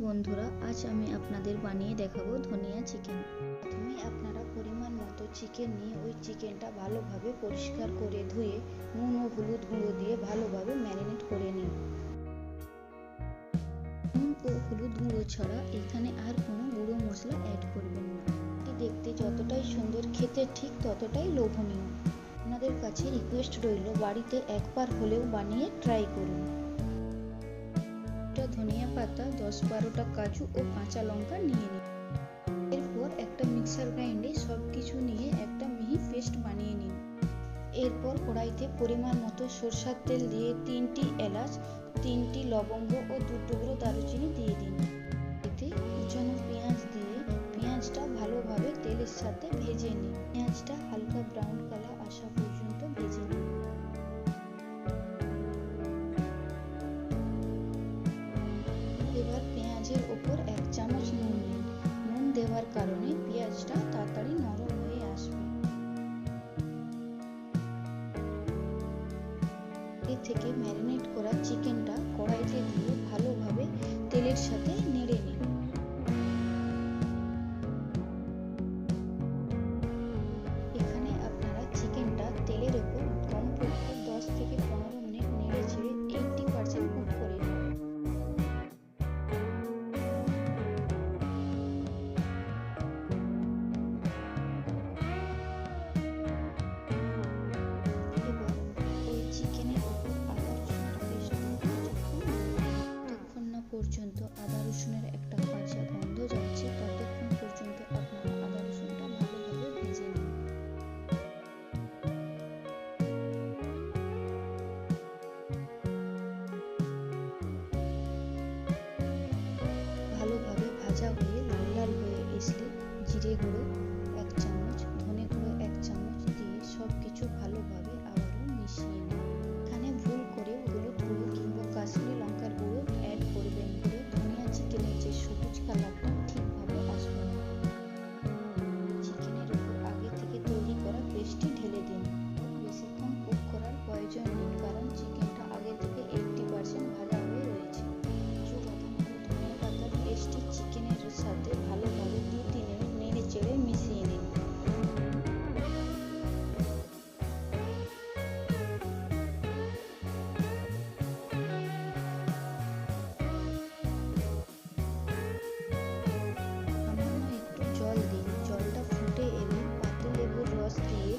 বন্ধুরা, আজ আমি আপনাদের বানিয়ে দেখাবো ধনিয়া চিকেন। প্রথমে আপনারা পরিমাণ মতো চিকেন নিয়ে ওই চিকেনটা ভালোভাবে পরিষ্কার করে ধুয়ে নুন ও হলুদ গুঁড়ো দিয়ে ভালোভাবে ম্যারিনেট করে নিন। নুন ও হলুদ গুঁড়ো ছাড়া এখানে আর কোনো গুঁড়ো মশলা অ্যাড করবেন না। এটি দেখতে যতটাই সুন্দর, খেতে ঠিক ততটাই লোভনীয়। আপনাদের কাছে রিকোয়েস্ট রইল, বাড়িতে একবার হলেও বানিয়ে ট্রাই করুন। ধনিয়া পাতা, 10-12টা কাজু ও কাঁচা লঙ্কা নিয়ে নিন। এরপর একটা মিক্সার গ্রাইন্ডে সব কিছু নিয়ে একটা মিহি পেস্ট বানিয়ে নিন। এরপর কড়াইতে পরিমাণ মতো সরষের তেল দিয়ে 3টি এলাচ, 3টি লবঙ্গ ও 2 টুকরো দারুচিনি দিয়ে দিন। এতে কুচানো পেঁয়াজ দিয়ে পেঁয়াজটা ভালোভাবে তেলের সাথে ভেজে নিন। পেঁয়াজটা হালকা ব্রাউন কালার আসা পর্যন্ত ভেজে নিন। এবার পেঁয়াজের ওপর 1 চামচ নুন দিন। নুন দেওয়ার কারণে পেঁয়াজটা তাড়াতাড়ি নরম হয়ে আসবে। এর থেকে ম্যারিনেট করা চিকেনটা কড়াইতে দিয়ে ভালোভাবে তেলের সাথে নেড়ে নিন। এখানে আপনারা চিকেনটা তেলের ওপর কমপক্ষে 10 থেকে 15 মিনিট নেড়ে ছেড়ে 80% কুক করে নিন। পর্যন্ত আদা রসুনের একটা কাঁচা গন্ধ যাচ্ছে, ততক্ষণ পর্যন্ত আপনারা আদা রসুনটা ভালোভাবে ভেজে নিন। ভালোভাবে ভাজা হয়ে লাল লাল হয়ে আসলে জিরে গুঁড়ো 1 চামচ, ধনে গুঁড়ো 1 চামচ দিয়ে সব কিছু ভালোভাবে আবারও মিশিয়ে নিন। এখানে ভুল করে হলুদ গুঁড়ো কিংবা কাশ্মীরি লঙ্কার গুঁড়ো অ্যাড করবেন বলে ধনিয়া চিকেনের যে সবুজ কালারটা ঠিকভাবে আসবে না। চিকেনের উপর আগে থেকে তৈরি করা পেস্টটি ঢেলে দিন। বেশিক্ষণ কুক করার প্রয়োজন নেই, কারণ চিকেনটা আগে থেকে 80% ভাজা হয়ে রয়েছে। কিছু কথা মতো ধনিয়া পাতার পেস্টটি চিকেনের সাথে ভালোভাবে 2-3 মিনিট নেড়ে চেড়ে মিশিয়ে নিন। জলটা ফুটে এলে পাতিলেবুর রস দিয়ে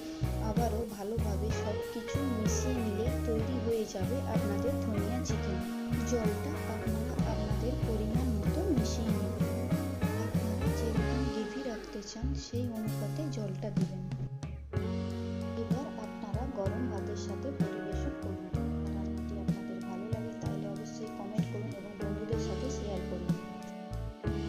আবারও ভালোভাবে সব কিছু মিশিয়ে নিলে তৈরি হয়ে যাবে আপনাদের ধনিয়া চিকেন। জলটা আপনারা আপনাদের পরিমাণ মতো মিশিয়ে নেবেন। আপনারা যেরকম গ্রেভি রাখতে চান সেই অনুপাতে জলটা দিবেন।